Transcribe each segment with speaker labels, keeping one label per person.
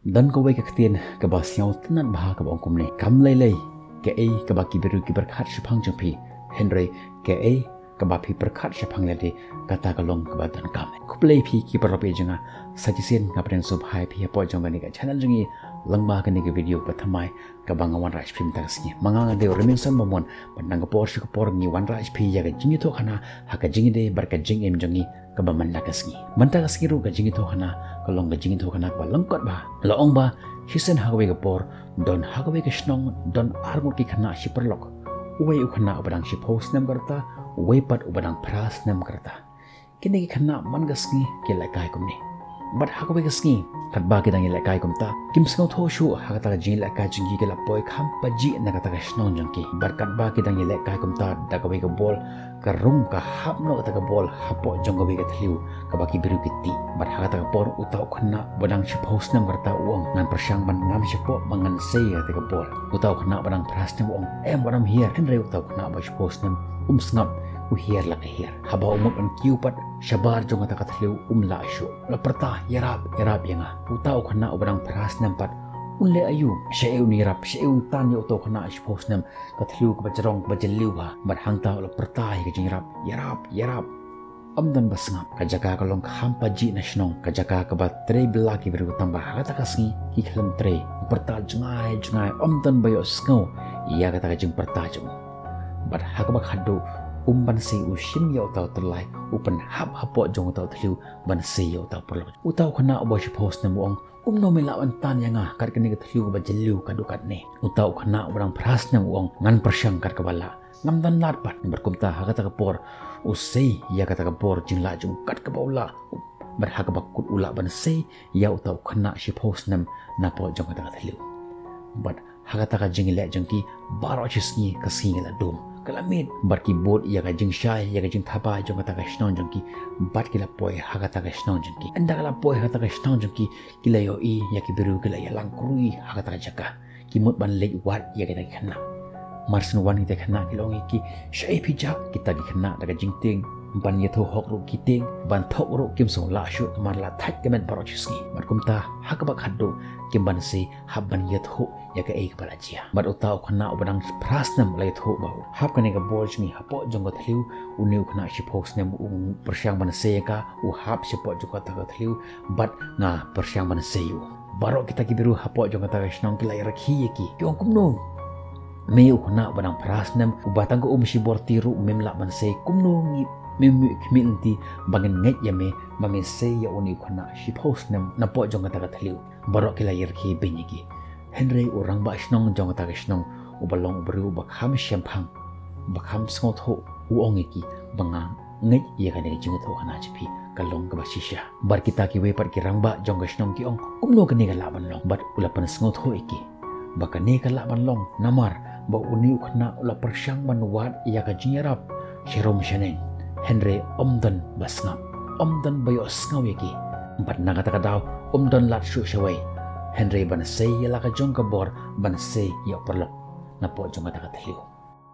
Speaker 1: dan ko wei ka ktien ka ba siaw tanan bah ka bong kum ne kam lei ke ai ka ba ki beru ki berkhat shphang jong phi Henry ke ai ka ba phi berkhat shphang le de kata ka long ka ba dan kam kuplei phi ki par pe janga sajisen ka pren sub hai phi po jong ni ka channel jong langma ka ni ka video pathamai ka ba ngawan raj phim ta sni manga de remin san momon panang ka por shi ka por ni wan raj phi ya ka jingi to khana ha ka jingi de bar ka jing em jongi ka ba man la ka sni man ta ka sni ru ka jingi to khana ka long ka jingi to khana ba langkot ba la ong ba hisen ha ka we ka por don ha ka we ka snong don armo ki khana shi perlok uwe u khana ubadang shi post nam karta uwe pat ubadang pras nam karta kini ki khana man ga sni ke la kai kum ni but ha ka we ka sni kat ba ki dang la kai kum ta kim sngau tho shu ha ta ka jing la kai jingi ke la poi kham pa ji na ka ta ka snong jang ki but kat ba ki dang la kai kum ta da ka we ka bol ka rum ka hap no ta ka bol hapo jong ka we ka thliu ka ba ki biru ki ti but ha ta ka por utau khana badang shi post nam karta uang ngan persyang ban ngam shi po mangan sei ta ka bol utau khana badang pras nam uang badam hier henre utau khana ba shi post nam snap hier la ka hier haba umut an kiu pat shabar jong ta ka thliu la shu la perta yarab yanga utau khana badang pras nam pat unle ayu sheu ni rap sheu tan yo to khana shi post nam ka thliu ka bajrong ka bajliu ba mat hang ta la perta hi ka jing rap yarab amdan basngap ka jaga ka long kham pa ji na shnong ka jaga ka ba tre bla ki beru tamba ha ta ka sngi ki khlam tre perta jungai amdan bayo sngo iya ka ta ka jing perta jung bat ha ka ba khadu ban sei u shim yo taw terlai upan hap hapo jong taw thliu ban sei yo taw perlo utau khana bo shi post na muang no mela wan tan yanga kar kani ka thliu ba jeliu ka dukat ne utau khana orang pras na muang ngan persyang kar ka bala ngam dan lat pat berkumta ha ka ta ka por u sei ya ka ta ka por jing la jung kat ka baula bar ha ka ba kut ula ban sei ya utau khana shi post nam na po jong ka ta ka thliu but ha ka ta ka jing le jang ki baro chisni ka singa la dum kalamit barki bot ya ka jing shai ya ka jing thapa jong ta ka shnong jong ki bat ki la poi ha ka ta ka shnong jong ki anda la poi ha ta ka shnong jong ki kila yo i ya ki beru kila ya lang krui ha ka ta ka jaka ki mut ban le wat ya ka ta khana marsen wan ki ta khana ki long ki shai phi jak ki ta ki khana ta ka jing ting ban ye tho hok ru ki ting ban thok ru kim so la shu mar la thak ke men baro chisni mar kum ta ha ka ba khaddo kim ban se ha ban ye tho ya ka ei ka bala chia mat utau khana ubadang pras nam lai tho ba hap ka ne ka bol chni hapo jong ka thliu uniu khana shi post nam persyang ban se ka u hap shi po jong ka ta ka thliu bat nga persyang ban se yu baro kita ki biru hapo jong ka ta ka shnong ki lai rakhi ye ki kyong kum no me u khana badang pras nam ubatang ko shi bor tiru mem la ban se kum no ngi memi kminti bangen nget yame mame se ya uni khana shi post nam na po jong ta ka thliu baro ki lai rakhi benyiki Henry orang ba shnong jong ta ka shnong ubalong ubru ba kham shemphang ba kham sngo tho uong ki banga ngai ye ka ne jing tho khana chi kalong ka ba shisha bar kita ki we par ki rang ba jong ka shnong ki ong kumno ka ne ka la ban long bat ulapan sngo tho iki ba ka ne ka la ban long namar ba uni khana ula persyang ban wat ya ka jing rap shirom shaneng Henry omdan basngap omdan bayo sngaw ki bat na ka daw omdan lat shu shawai Henry ban sei ya la ka jong ka bor ban sei ya perlok na po jong ta ka thliu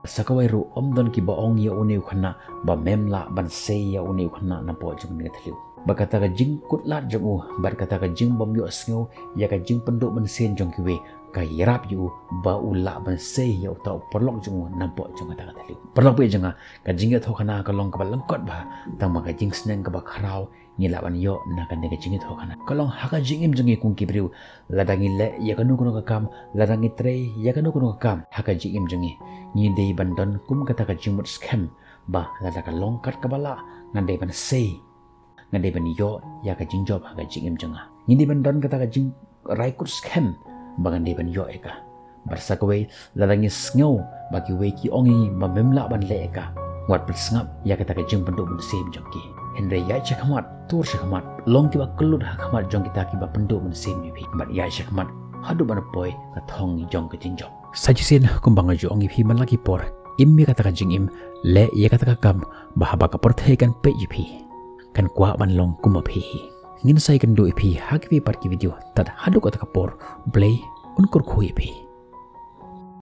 Speaker 1: sakawai ru omdon ki ba ong ya uni khana ba memla ban sei ya uni khana na po jong ni thliu ba kata ka jing kut lat jong u ba kata ka jing bom yo sngo ya ka jing penduk ban sen jong ki we ka yarap yu ba ula ban sei ya ta perlok jong na po jong ta ka thliu perlok be janga ka jing ya tho khana ka long ka ba langkot ba tang ma ka jing sneng ka ba kharau ni la ban yo na ka ne ka jing tho khana ka long ha ka jing im jong kung ki briu ladangi le ya ka nu ko ka kam ladangi tre ya ka nu ko ka kam ha ka jing im jong ni dei ban don kum ka ta ka jing mut scam ba la ka long kat ka bala ngan dei ban sei ngan dei ban yo ya ka jing job ha ka jing im jong ni dei ban don ka ta ka jing rai kut scam ba ngan dei ban yo eka barsa ka we ladangi sngo ba ki we ki ongi ba memla ban le eka wat put ngap ya ka ta ka jing penduk ban sem jong ki Henry ya chakmat tur chakmat long ki ba kulut ha khamat jong kita ki ba penduk ban sem ni bi bat ya chakmat hadu ban poi ka thong jong ka jing job sajisin kumbang ju ongi phi man laki por immi kata ka jing im le ye kata ka kam bahaba ka porthai kan pe jipi kan kwa ban long kuma phi ngin sai kan do ipi hak vi par ki video tat hadu kata ka por play unkur khui phi